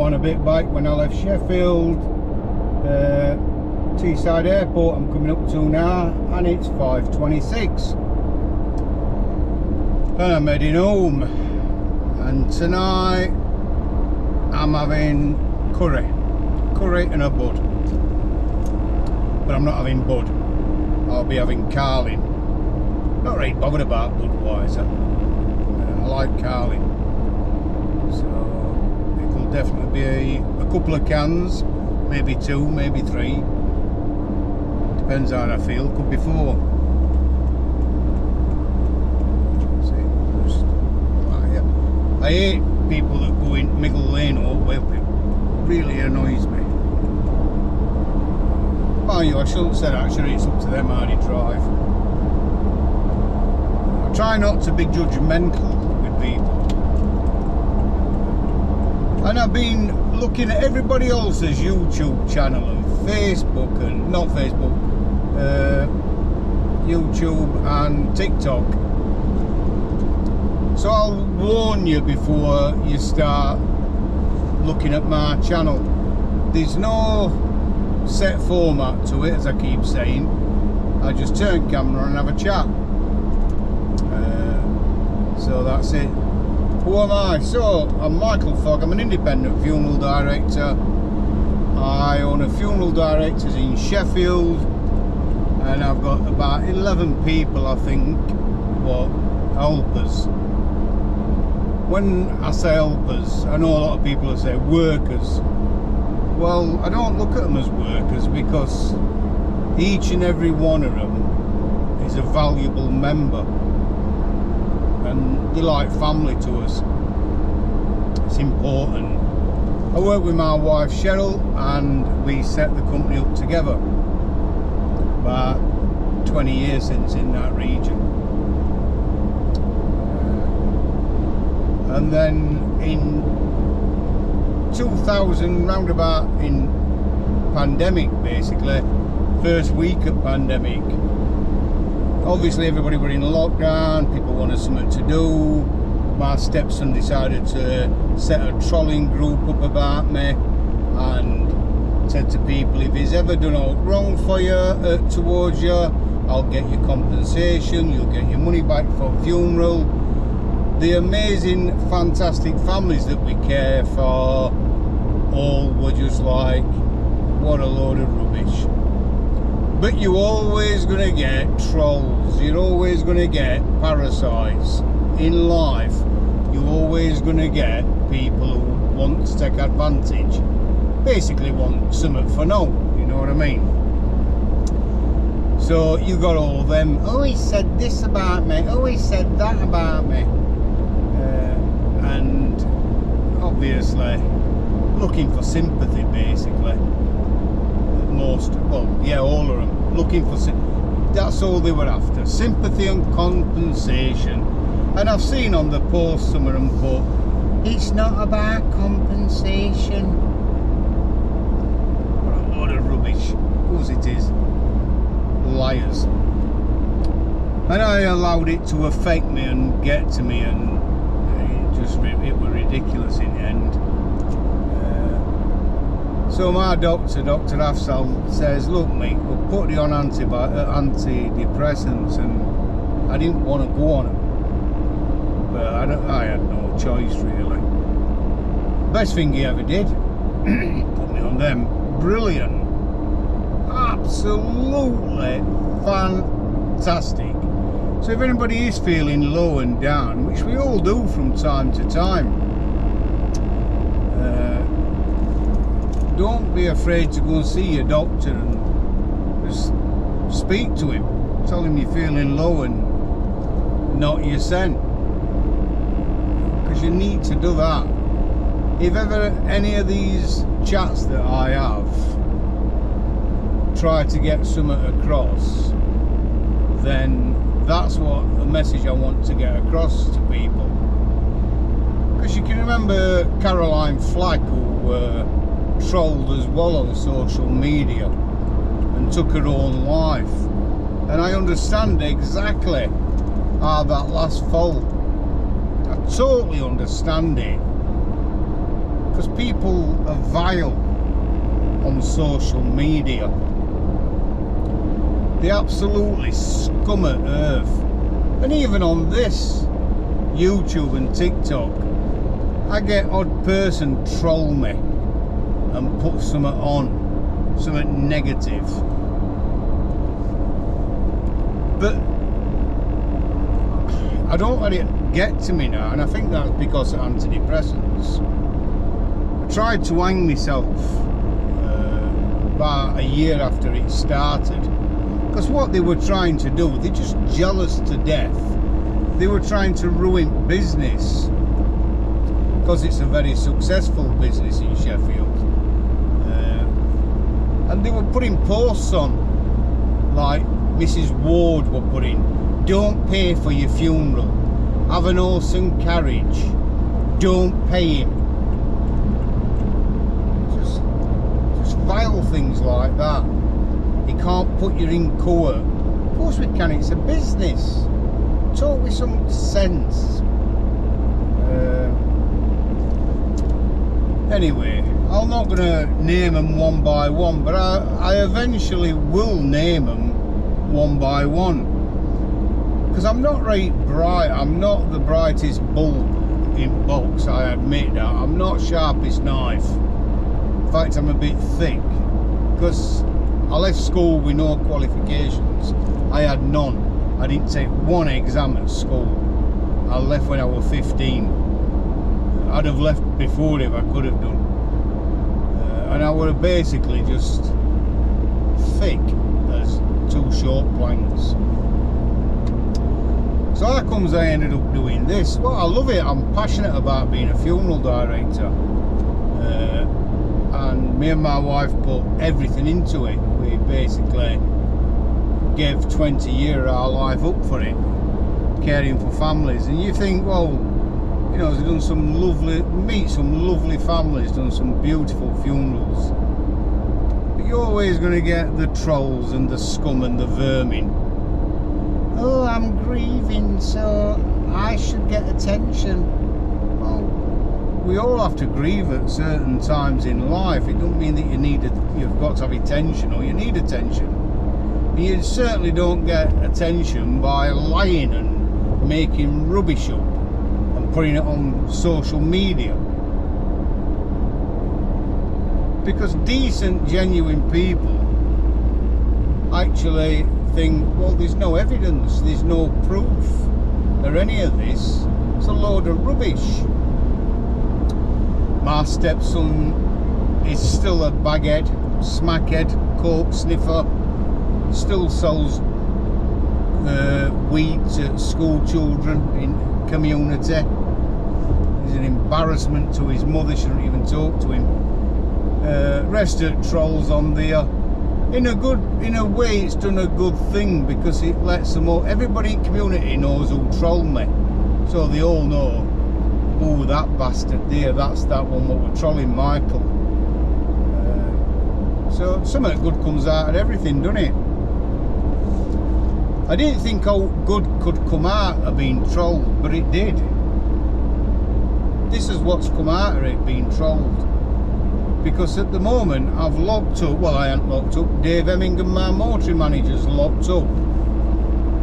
on a bit back when I left Sheffield, Teesside Airport I'm coming up to now, and it's 5:26 and I'm heading home. And tonight I'm having curry and a bud, but I'm not having bud, I'll be having Carling. Not really bothered about Budweiser, I like Carling, so it'll definitely be a couple of cans, maybe 2, maybe 3, depends how I feel, could be 4. I hate people that go in middle lane or way up, it really annoys me. Mind you, I shouldn't say that, actually it's up to them how they drive. I try not to be judgmental with people. And I've been looking at everybody else's YouTube channel and Facebook, and not Facebook, YouTube and TikTok. So I'll warn you before you start looking at my channel. There's no set format to it, as I keep saying. I just turn camera and have a chat. So that's it. Who am I? So I'm Michael Fogg. I'm an independent funeral director. I own a funeral directors in Sheffield, and I've got about 11 people, I think, what, helpers. When I say helpers, I know a lot of people will say workers. Well, I don't look at them as workers, because each and every one of them is a valuable member, and they're like family to us. It's important. I work with my wife Cheryl, and we set the company up together about 20 years since in that region. And then in 2000, roundabout in pandemic, basically, first week of pandemic, obviously everybody were in lockdown, people wanted something to do. My stepson decided to set a trolling group up about me and said to people, if he's ever done all wrong for you, towards you, I'll get you compensation, you'll get your money back for funeral. The amazing, fantastic families that we care for all were just like, what a load of rubbish. But you're always going to get trolls, you're always going to get parasites. In life, you're always going to get people who want to take advantage. Basically want something for no, you know what I mean? So you got all them, oh he said this about me, oh he said that about me. And obviously looking for sympathy, basically. Most, well, yeah, all of them looking for sympathy. That's all they were after, sympathy and compensation. And I've seen on the post some of them put, it's not about compensation. What a load of rubbish. Of course it is. Liars. And I allowed it to affect me and get to me, and it was ridiculous in the end. So my doctor, Dr. Afsal, says, look mate, we'll put you on antidepressants, and I didn't want to go on them, but I had no choice really. Best thing he ever did, put me on them. Brilliant, absolutely fantastic. So if anybody is feeling low and down, which we all do from time to time, don't be afraid to go and see your doctor and just speak to him. Tell him you're feeling low and not your scent, because you need to do that. If ever any of these chats that I have try to get something across, then that's what the message I want to get across to people. Because you can remember Caroline Flack, who trolled as well on social media and took her own life, and I understand exactly how that last fall. I totally understand it. because people are vile on social media. They absolutely scum at earth. And even on this YouTube and TikTok, I get odd person troll me and put something on, something negative. But I don't let it get to me now, and I think that's because of antidepressants. I tried to hang myself about a year after it started, because what they were trying to do, they're just jealous to death. They were trying to ruin business, because it's a very successful business in Sheffield, and they were putting posts on, like Mrs. Ward were putting, don't pay for your funeral, have an horse and carriage, don't pay him. Just vile things like that. You can't put you in court. Of course we can, it's a business. Talk with some sense. Anyway, I'm not going to name them one by one, but I eventually will name them one by one. Because I'm not right bright, I'm not the brightest bulb in box, I admit that. I'm not sharpest knife. In fact, I'm a bit thick. Because I left school with no qualifications. I had none. I didn't take one exam at school. I left when I was 15. I'd have left before if I could have done. And I were basically just thick as two short planks. So how comes I ended up doing this? Well, I love it. I'm passionate about being a funeral director. And me and my wife put everything into it. We basically gave 20 years of our life up for it, caring for families. And you think, well, you know, they've done some lovely, meet some lovely families, done some beautiful funerals. But you're always going to get the trolls and the scum and the vermin. Oh, I'm grieving, so I should get attention. Well, we all have to grieve at certain times in life. It doesn't mean that you've got to have attention, or you need attention. You certainly don't get attention by lying and making rubbish up and putting it on social media. Because decent, genuine people actually think, well, there's no evidence, there's no proof or any of this. It's a load of rubbish. My stepson is still a baghead, smackhead, coke sniffer, still sells weed to school children in community. He's an embarrassment to his mother, shouldn't even talk to him. Rest of trolls on there. In a way, it's done a good thing, because it lets them all. Everybody in community knows who trolled me, so they all know. Oh, that bastard there, that's that one what we're trolling Michael. So something good comes out of everything, doesn't it? I didn't think how good could come out of being trolled, but it did. This is what's come out of it, being trolled. Because at the moment I've locked up, well, I ain't locked up, Dave Hemmingham, my motoring manager's locked up.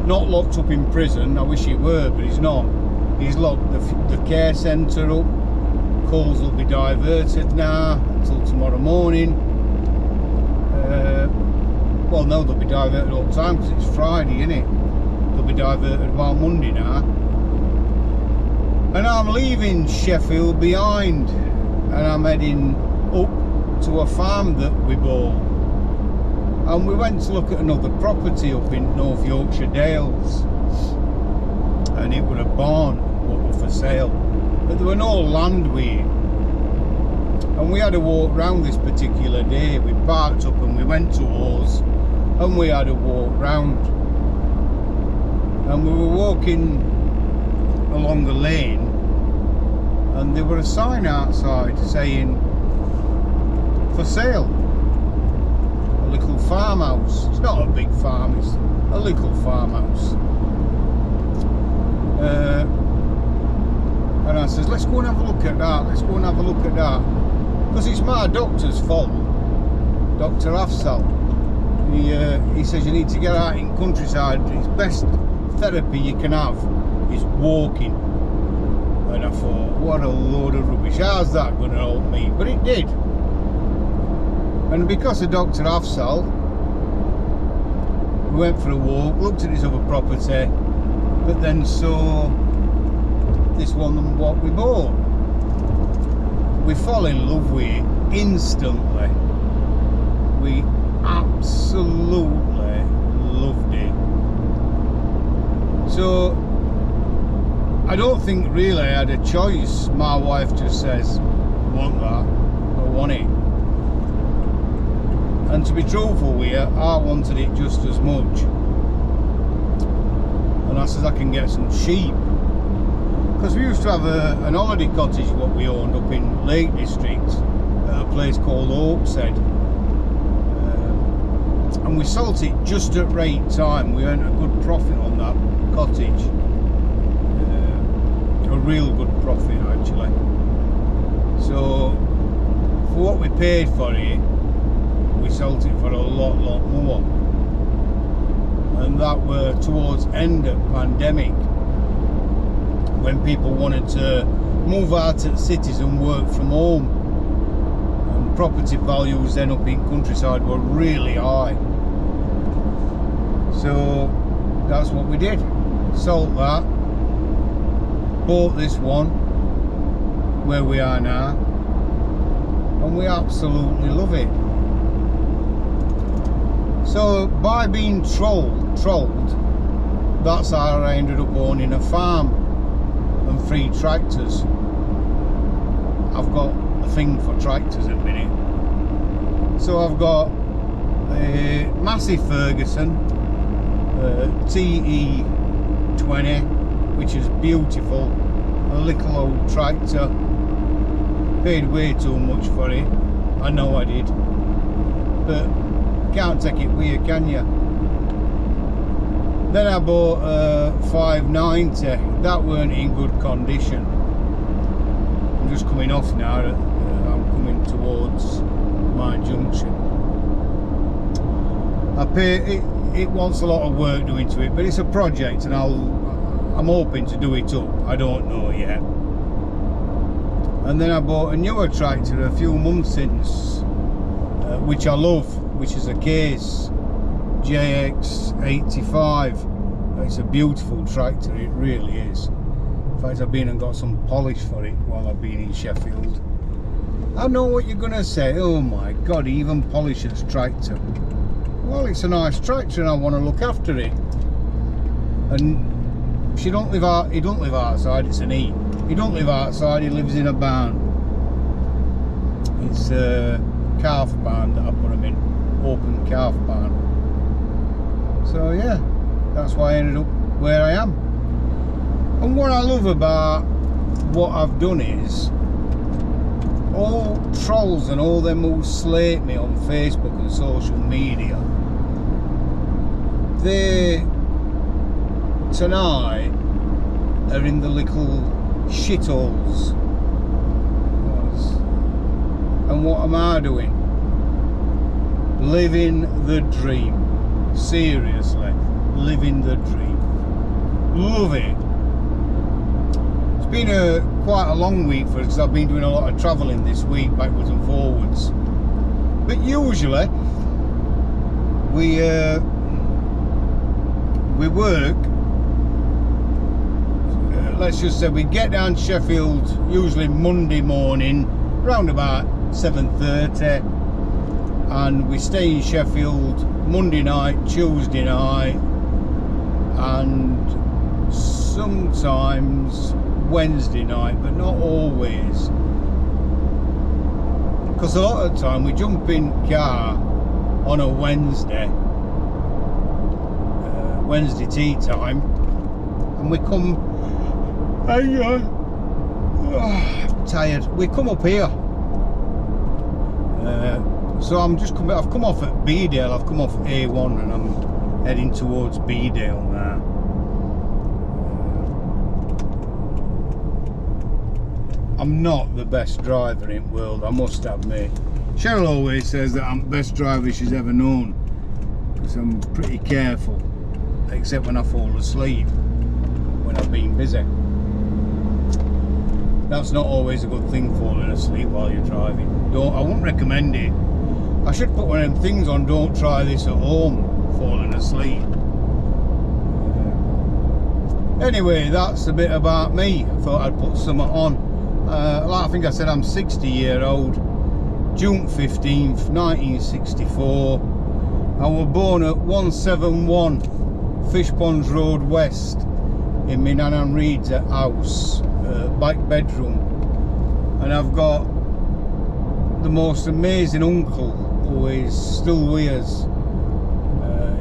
Not locked up in prison, I wish he were, but he's not. He's locked the care centre up. Calls will be diverted now until tomorrow morning. Well, no, they'll be diverted all the time because it's Friday, innit? They'll be diverted about Monday now. And I'm leaving Sheffield behind, and I'm heading up to a farm that we bought. And we went to look at another property up in North Yorkshire Dales, and it was a barn what was for sale, but there were no land with it. And we had to walk round this particular day. We parked up and we went to Oars, and we had to walk round, and we were walking along the lane, and there was a sign outside saying for sale, a little farmhouse. It's not a big farm, it's a little farmhouse. And I says, let's go and have a look at that, let's go and have a look at that. Because it's my doctor's fault, Dr. Afzal. He says you need to get out in countryside. It's best therapy you can have is walking. And I thought, what a load of rubbish, how's that going to help me? But it did. And because of Dr. Afzal, we went for a walk, looked at this other property, but then saw this one and what we bought. We fell in love with it instantly. We absolutely loved it. So I don't think really I had a choice. My wife just says, want that, I want it. And to be truthful with you, I wanted it just as much. And I said I can get some sheep. Because we used to have an holiday cottage what we owned up in Lake District at a place called Oakshead. And we sold it just at right time. We earned a good profit on that cottage. A real good profit actually. So for what we paid for it, we sold it for a lot more. And that were towards end of pandemic, when people wanted to move out of cities and work from home, and property values then up in countryside were really high. So that's what we did, sold that, bought this one where we are now, and we absolutely love it. So by being trolled, that's how I ended up owning a farm and 3 tractors. I've got a thing for tractors at the minute. So I've got a massive Ferguson TE20, which is beautiful, a little old tractor. Paid way too much for it, I know I did, but can't take it with you, can you? Then I bought a 590, that weren't in good condition. I'm just coming off now, I'm coming towards my junction. I pay it wants a lot of work doing to it, but it's a project and I'm hoping to do it up, I don't know yet. And then I bought a newer tractor a few months since, which I love, which is a Case JX85. It's a beautiful tractor, it really is. In fact, I've been and got some polish for it while I've been in Sheffield. I know what you're going to say, oh my god, he even polishes tractor. Well, it's a nice tractor and I want to look after it. And he don't live outside, it's an he. He don't live outside, he lives in a barn. It's a calf barn that I put him in, open calf barn. So yeah, that's why I ended up where I am. And what I love about what I've done is, all trolls and all them who slate me on Facebook and social media, they tonight are in the little shitholes. And what am I doing? Living the dream. Seriously, living the dream. Love it. It's been quite a long week for us because I've been doing a lot of travelling this week, backwards and forwards. But usually we work. Let's just say we get down to Sheffield usually Monday morning, round about 7:30, and we stay in Sheffield Monday night, Tuesday night, and sometimes Wednesday night, but not always. Because a lot of the time we jump in car on a Wednesday tea time, and we come, I'm tired, we come up here. So I'm just coming, I've come off at Beedale, I've come off A1 and I'm heading towards Beedale now. I'm not the best driver in the world, I must admit. Cheryl always says that I'm the best driver she's ever known, because I'm pretty careful, except when I fall asleep, when I've been busy. That's not always a good thing, falling asleep while you're driving. I wouldn't recommend it. I should put one of them things on, don't try this at home, falling asleep. Anyway, that's a bit about me. I thought I'd put something on. Like I think I said, I'm 60-year-old, June 15th, 1964. I was born at 171 Fishponds Road West in my Nan and Reed's house, back bedroom. And I've got the most amazing uncle who is still with us.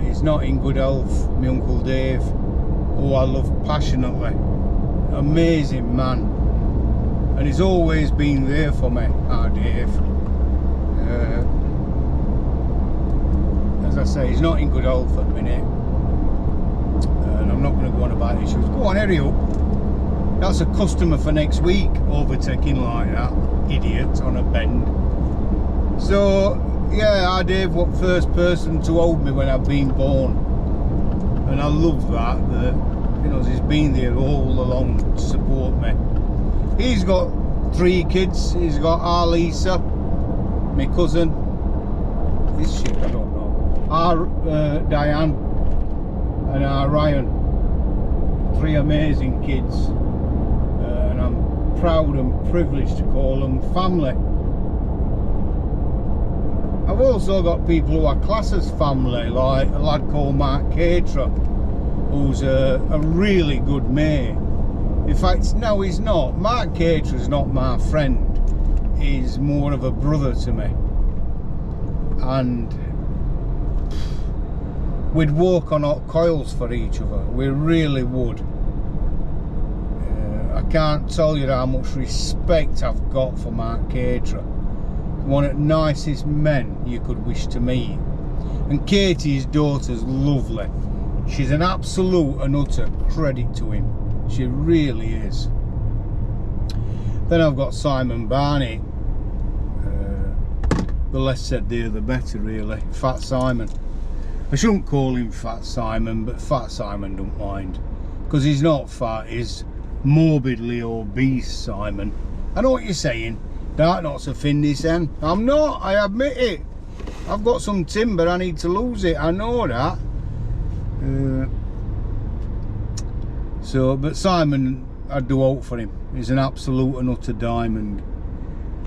He's not in good health, my Uncle Dave, who I love passionately. Amazing man. And he's always been there for me, our Dave. As I say, he's not in good health at the minute. And I'm not going to go on about issues. Go on, hurry up. That's a customer for next week, overtaking like that. Idiot on a bend. So, yeah, our Dave was the first person to hold me when I've been born. And I love that, you know, he's been there all along to support me. He's got 3 kids. He's got our Lisa, my cousin, this shit, I don't know, our Diane, and our Ryan. 3 amazing kids, and I'm proud and privileged to call them family. I've also got people who are classed as family, like a lad called Mark Caterer, who's a really good mate. In fact, no, he's not. Mark Caterer's not my friend. He's more of a brother to me. And we'd walk on hot coils for each other. We really would. I can't tell you how much respect I've got for Mark Caterer. One of the nicest men you could wish to meet. And Katie, his daughter's lovely. She's an absolute and utter credit to him. She really is. Then I've got Simon Barney. The less said there the better, really. Fat Simon. I shouldn't call him Fat Simon, but Fat Simon don't mind. Because he's not fat, he's morbidly obese, Simon. I know what you're saying. That not so thin this end. I'm not, I admit it. I've got some timber, I need to lose it, I know that. But Simon, I'd do out for him. He's an absolute and utter diamond.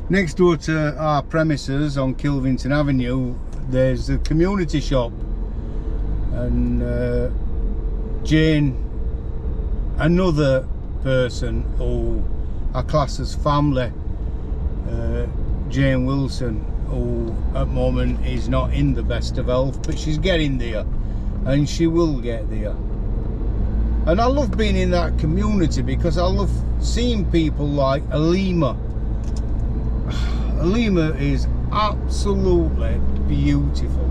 Next door to our premises on Kilvington Avenue, there's a community shop. And Jane, another person who I class as family, Jane Wilson, who at the moment is not in the best of health, but she's getting there, and she will get there. And I love being in that community because I love seeing people like Alima. Alima is absolutely beautiful.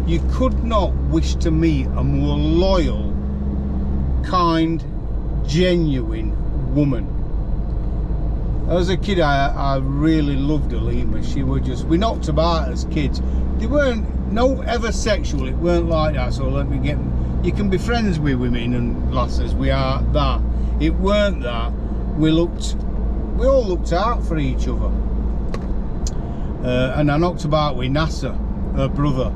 You could not wish to meet a more loyal, kind, genuine woman. As a kid, I really loved Alima. She was just, we knocked about as kids. They weren't, no ever sexual, it weren't like that, so let me get, you can be friends with women and lasses, we are that. It weren't that. We all looked out for each other. And I knocked about with Nasser, her brother.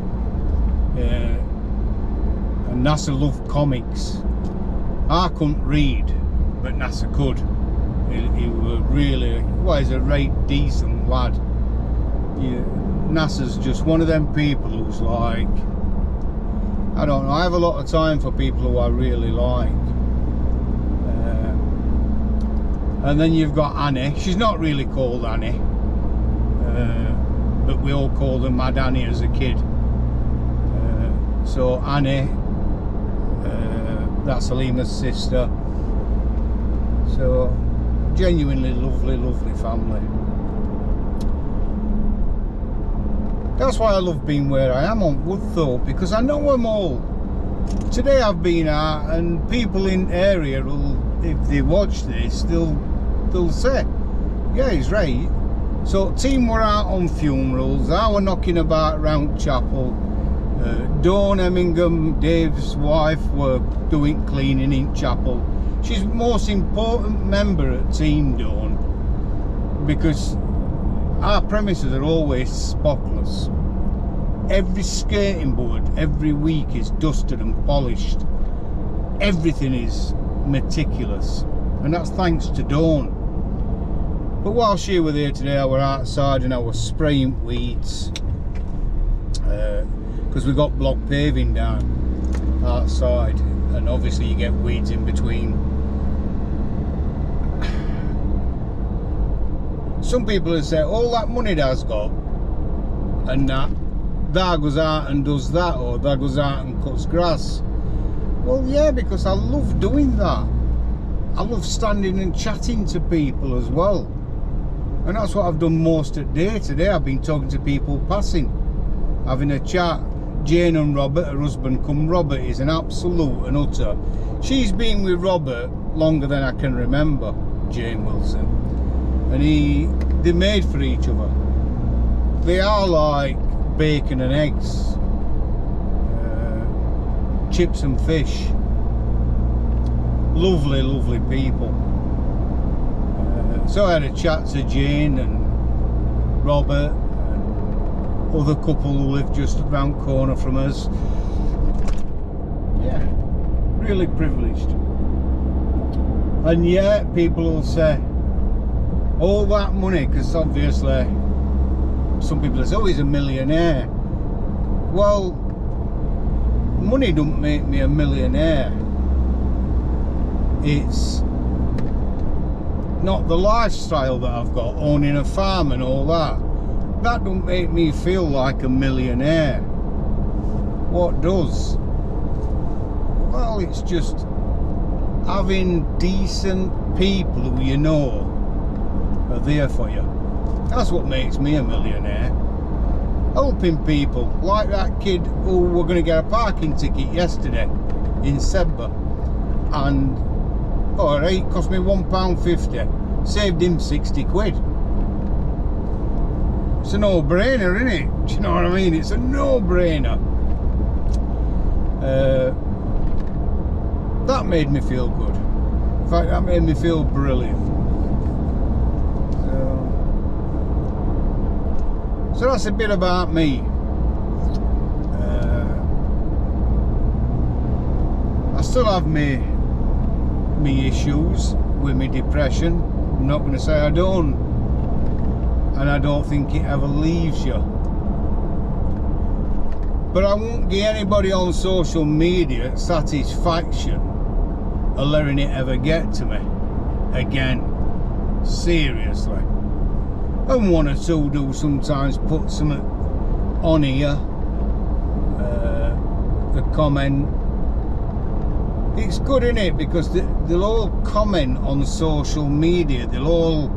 And Nasser loved comics. I couldn't read, but Nasser could. He was really, well, he's a right decent lad. Yeah, Nasser's just one of them people who's like, I don't know, I have a lot of time for people who I really like. And then you've got Annie. She's not really called Annie, but we all called her Mad Annie as a kid. So Annie, that's Alima's sister. So genuinely lovely, lovely family. That's why I love being where I am on Woodthorpe, because I know them all. Today I've been out, and people in the area will, if they watch this, they'll say, Yeah, he's right. So team were out on funerals, I were knocking about round chapel. Dawn Emmingham, Dave's wife, were doing cleaning in chapel. She's the most important member at Team Dawn, because our premises are always spotless. Every skating board every week is dusted and polished. Everything is meticulous, and that's thanks to Dawn. But while she were there today, I were outside and I was spraying weeds, because we got block paving down outside, and obviously you get weeds in between. Some people have said, all that money Dad's got, and that Dad goes out and does that, or Dad goes out and cuts grass. Well, yeah, because I love doing that. I love standing and chatting to people as well, and that's what I've done most of the day today. I've been talking to people passing, having a chat. Jane and Robert, her husband come Robert, is an absolute and utter. She's been with Robert longer than I can remember, Jane Wilson, and they're made for each other. They are like bacon and eggs, chips and fish. Lovely, lovely people. So I had a chat to Jane and Robert, other couple who live just round corner from us. Yeah, really privileged. And yeah, people will say, all that money, because obviously some people say, oh, he's a millionaire. Well, money don't make me a millionaire. It's not the lifestyle that I've got, owning a farm and all that. That don't make me feel like a millionaire. What does? Well, it's just having decent people who you know are there for you. That's what makes me a millionaire. Helping people, like that kid who were going to get a parking ticket yesterday in Sebba, and alright, cost me £1.50, saved him 60 quid. It's a no-brainer, isn't it? Do you know what I mean? It's a no-brainer. That made me feel good. In fact, that made me feel brilliant. So that's a bit about me. I still have me issues with my depression. I'm not going to say I don't. And I don't think it ever leaves you. But I won't give anybody on social media satisfaction of letting it ever get to me again. Seriously. And one or two do sometimes put something on here, the comment. It's good, isn't it? Because they'll all comment on social media. They'll all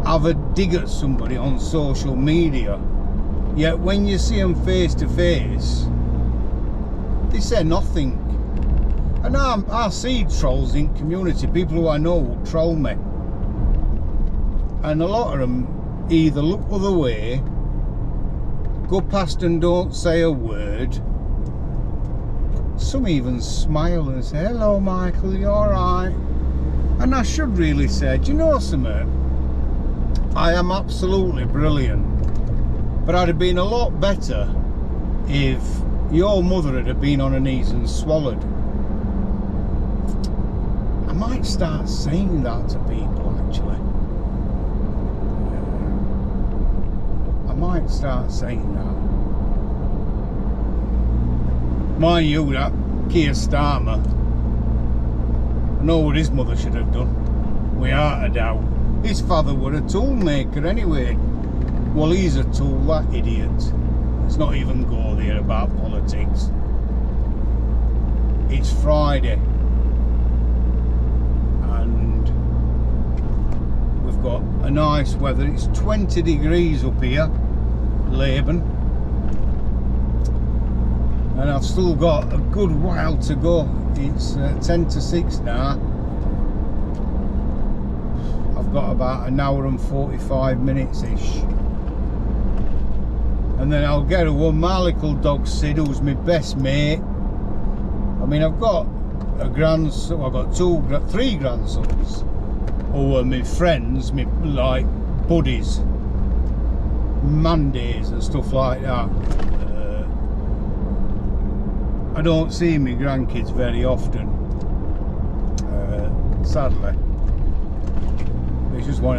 have a dig at somebody on social media. Yet when you see them face to face, they say nothing. And I see trolls in community, people who I know will troll me. And a lot of them either look the other way, go past and don't say a word. Some even smile and say, hello Michael, you alright? And I should really say, do you know something? I am absolutely brilliant. But I'd have been a lot better if your mother had been on her knees and swallowed. I might start saying that to people, actually. I might start saying that. Mind you, that Keir Starmer, I know what his mother should have done, without a doubt. His father was a tool maker anyway. Well, he's a tool, that idiot. Let's not even go there about politics. It's Friday. And we've got a nice weather. It's 20 degrees up here, Laban. And I've still got a good while to go. It's 10 to 6 now. I've I've got about an hour and 45 minutes ish. And then I'll get my little dog Sid, who's my best mate. I mean, I've got a grandson, I've got three grandsons who are my friends, my like buddies, Mondays and stuff like that. I don't see my grandkids very often, sadly. It's just one